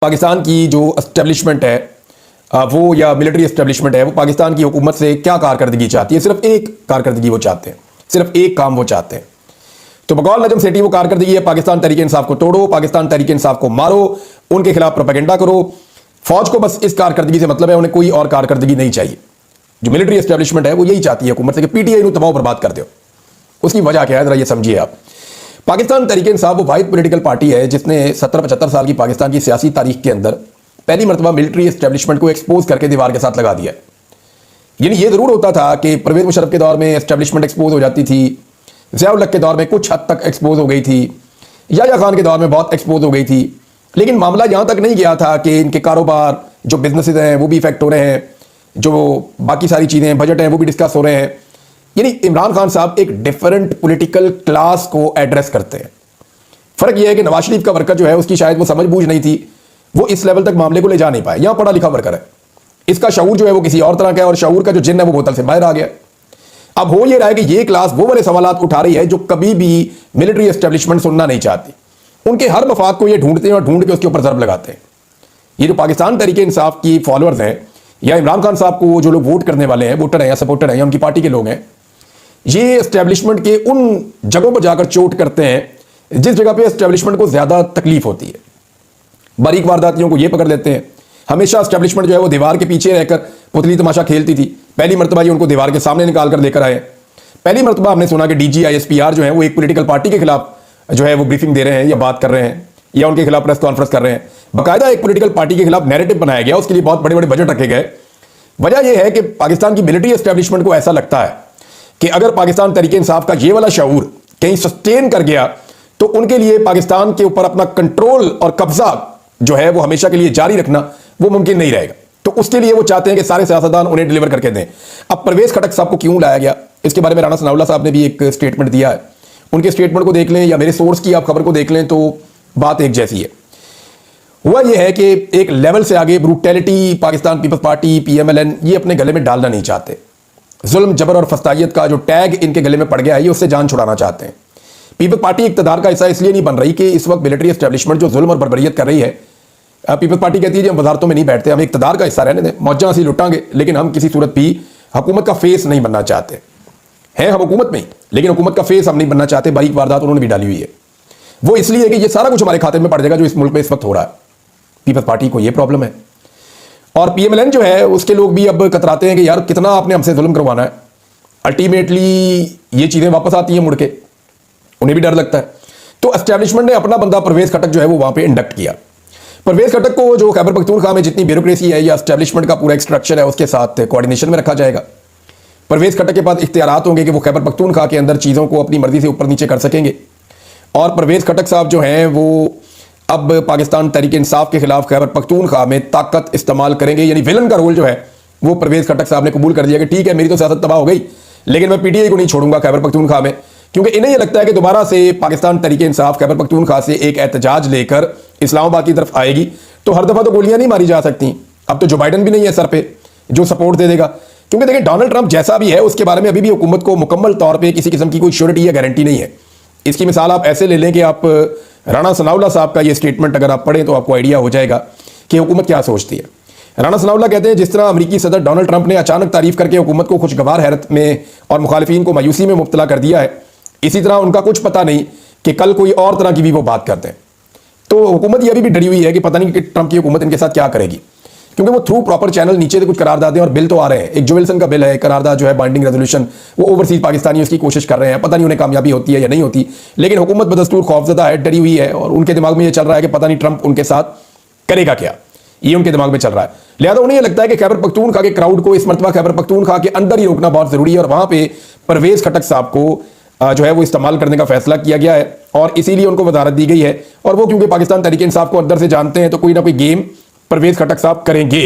पाकिस्तान की जो एस्टेब्लिशमेंट है वो या मिलिट्री एस्टेब्लिशमेंट है वो पाकिस्तान की हुकूमत से क्या कारकर्दगी चाहती है। सिर्फ एक कारकर्दगी वो चाहते हैं, सिर्फ एक काम वो चाहते हैं। तो बकौल नजम सेठी वो कारकर्दगी है पाकिस्तान तहरीक इंसाफ को तोड़ो, पाकिस्तान तहरीक इंसाफ को मारो, उनके खिलाफ प्रोपेगेंडा करो। फौज को बस इस कारकर्दगी से मतलब है, उन्हें कोई और कारकर्दगी नहीं चाहिए। जो मिलिट्री एस्टेब्लिशमेंट है वो यही चाहती है हुकूमत से कि पीटीआई को तबाह बर्बाद कर दो। उसकी वजह क्या है जरा ये समझिए आप। पाकिस्तान तहरीक इंसाफ वो वाहिद पॉलिटिकल पार्टी है जिसने 70-75 साल की पाकिस्तान की सियासी तारीख के अंदर पहली मरतबा मिलिट्री एस्टेब्लिशमेंट को एक्सपोज करके दीवार के साथ लगा दिया। यानी ये जरूर होता था कि परवेज मुशर्रफ के दौर में एस्टेब्लिशमेंट एक्सपोज हो जाती थी, ज़िया-उल हक के दौर में कुछ हद तक एक्सपोज हो गई थी, याह्या खान के दौर में बहुत एक्सपोज हो गई थी, लेकिन मामला यहां तक नहीं गया था कि इनके कारोबार जो बिजनेसेस हैं वो भी इफेक्ट हो रहे हैं, जो बाकी सारी चीज़ें बजट हैं वो भी डिस्कस हो रहे हैं। यानी इमरान खान साहब एक डिफरेंट पॉलिटिकल क्लास को एड्रेस करते हैं। फर्क यह है कि नवाज शरीफ का वर्कर जो है उसकी शायद वो समझ बूझ नहीं थी, वो इस लेवल तक मामले को ले जा नहीं पाए। यहां पढ़ा लिखा वर्कर है, इसका शऊर जो है वो किसी और तरह का है और शऊर का जो जिन है वो बोतल से बाहर आ गया। अब हो ये रहा है कि ये क्लास वो वाले सवाल उठा रही है जो कभी भी मिलिट्री एस्टेब्लिशमेंट सुनना नहीं चाहती। उनके हर मफाद को ये ढूंढते हैं और ढूंढ के उसके ऊपर जरब लगाते हैं। ये जो पाकिस्तान तहरीक इंसाफ की फॉलोअर्स हैं या इमरान खान साहब को जो लोग वोट करने वाले हैं, वोटर हैं या सपोर्टर हैं या उनकी पार्टी के लोग हैं, ये एस्टेब्लिशमेंट के उन जगहों पर जाकर चोट करते हैं जिस जगह पे एस्टेब्लिशमेंट को ज्यादा तकलीफ होती है। बारीक वारदातियों को ये पकड़ लेते हैं। हमेशा एस्टेब्लिशमेंट जो है वो दीवार के पीछे रहकर पुतली तमाशा खेलती थी, पहली मरतबा ये उनको दीवार के सामने निकाल कर लेकर आए। पहली मरतबा हमने सुना कि डीजी ISPR जो है वो एक पॉलिटिकल पार्टी के खिलाफ जो है वो ब्रीफिंग दे रहे हैं या बात कर रहे हैं या उनके खिलाफ प्रेस कॉन्फ्रेंस कर रहे हैं। बाकायदा एक पॉलिटिकल पार्टी के खिलाफ नैरेटिव बनाया गया, उसके लिए बहुत बड़े बड़े बजट रखे गए। वजह यह है कि पाकिस्तान की मिलिट्री एस्टेब्लिशमेंट को ऐसा लगता है कि अगर पाकिस्तान तहरीक इंसाफ का ये वाला शऊर कहीं सस्टेन कर गया तो उनके लिए पाकिस्तान के ऊपर अपना कंट्रोल और कब्जा जो है वो हमेशा के लिए जारी रखना वो मुमकिन नहीं रहेगा। तो उसके लिए वो चाहते हैं कि सारे सियासतदान उन्हें डिलीवर करके दें। अब परवेज खटक साहब को क्यों लाया गया, इसके बारे में राणा सनाउल्लाह साहब ने भी एक स्टेटमेंट दिया है। उनके स्टेटमेंट को देख लें या मेरे सोर्स की आप खबर को देख लें तो बात एक जैसी है। हुआ यह है कि एक लेवल से आगे ब्रूटैलिटी पाकिस्तान पीपल्स पार्टी PMLN ये अपने गले में डालना नहीं चाहते। जुल्म जबर और फस्तायत का जो टैग इनके गले में पड़ गया है ये उससे जान छुड़ाना चाहते हैं। पीपल्स पार्टी इक़्तिदार का हिस्सा इसलिए नहीं बन रही कि इस वक्त मिलिट्री एस्टेब्लिशमेंट जो जुल्म और बर्बरियत कर रही है, पीपल्स पार्टी कहती है कि हम वजारतों में नहीं बैठते, हम इक़्तिदार का हिस्सा रहने दें, मौजा असली लुटाएंगे, लेकिन हम किसी सूरत भी हुकूमत का फेस नहीं बनना चाहते हैं। हम हुकूमत में, लेकिन हुकूमत का फेस हम नहीं बनना चाहते। बारीक वारदात उन्होंने भी डाली हुई है, वो इसलिए कि ये सारा कुछ हमारे खाते में पड़ जाएगा जो इस मुल्क में इस वक्त हो रहा है। पीपल्स पार्टी को ये प्रॉब्लम है और PMLN जो है उसके लोग भी अब कतराते हैं कि यार कितना आपने हमसे जुल्म करवाना है। अल्टीमेटली ये चीजें वापस आती हैं मुड़ के, उन्हें भी डर लगता है। तो एस्टेब्लिशमेंट ने अपना बंदा परवेज खटक जो है वो वहां पे इंडक्ट किया। परवेज खटक को जो खैबर पख्तूनख्वा में जितनी ब्यूरोक्रेसी है या एस्टेब्लिशमेंट का पूरा एक स्ट्रक्चर है उसके साथ कोऑर्डिनेशन में रखा जाएगा। परवेज खटक के पास इख्तियारात होंगे कि वो खैबर पख्तूनख्वा के अंदर चीज़ों को अपनी मर्जी से ऊपर नीचे कर सकेंगे। और परवेज खटक साहब जो हैं वो अब पाकिस्तान तहरीक इंसाफ के खिलाफ खैबर पख्तूनख्वा में ताकत इस्तेमाल करेंगे। यानी विलन का रोल जो है वो परवेज खटक साहब ने कबूल कर दिया कि ठीक है मेरी तो सियासत तबाह हो गई, लेकिन मैं PTI को नहीं छोड़ूंगा खैबर पख्तूनख्वा में, क्योंकि इन्हें यह लगता है कि दोबारा से पाकिस्तान तहरीक इंसाफ खैबर पख्तूनख्वा से एक एहतजाज लेकर इस्लामाबाद की तरफ आएगी तो हर दफा तो गोलियां नहीं मारी जा सकती। अब तो जो बाइडन भी नहीं है सर पे जो सपोर्ट दे देगा, क्योंकि देखिए डोनाल्ड ट्रंप जैसा भी है उसके बारे में अभी भी हुकूमत को मुकम्मल तौर पर किसी किस्म की कोई श्योरिटी या गारंटी नहीं है। इसकी मिसाल आप ऐसे ले लें कि आप राणा सनाउल्लाह साहब का ये स्टेटमेंट अगर आप पढ़ें तो आपको आइडिया हो जाएगा कि हुकूमत क्या सोचती है। राणा सनाउल्लाह कहते हैं जिस तरह अमेरिकी सदर डोनाल्ड ट्रंप ने अचानक तारीफ करके हुकूमत को खुशगवार हैरत में और मुखालिफिन को मायूसी में मुब्तला कर दिया है, इसी तरह उनका कुछ पता नहीं कि कल कोई और तरह की भी वो बात करते हैं। तो हुकूमत ये अभी भी डरी हुई है कि पता नहीं कि ट्रंप की हुकूमत इनके साथ क्या करेगी, क्योंकि वो थ्रू प्रॉपर चैनल नीचे से कुछ करारदादें और बिल तो आ रहे हैं। एक जो विल्सन का बिल है, करारदाद जो है बाइंडिंग रेजोल्यूशन, वो ओवरसीज पाकिस्तानी उसकी कोशिश कर रहे हैं, पता नहीं उन्हें कामयाबी होती है या नहीं होती, लेकिन हुकूमत बदस्तूर खौफजदा है, डरी हुई है और उनके दिमाग में ये चल रहा है कि पता नहीं ट्रंप उनके साथ करेगा क्या, ये उनके दिमाग में चल रहा है। लिहाजा उन्हें यह लगता है कि खैबर पख्तूनख्वा के क्राउड को इस मरतबा खैबर पख्तूनख्वा के अंदर ही रोकना बहुत जरूरी है और वहां पे परवेज खटक साहब को जो है वो इस्तेमाल करने का फैसला किया गया है और इसीलिए उनको वजारत दी गई है। और वो क्योंकि पाकिस्तान तहरीक इंसाफ को अंदर से जानते हैं तो कोई ना कोई गेम परवेज खटक साहब करेंगे।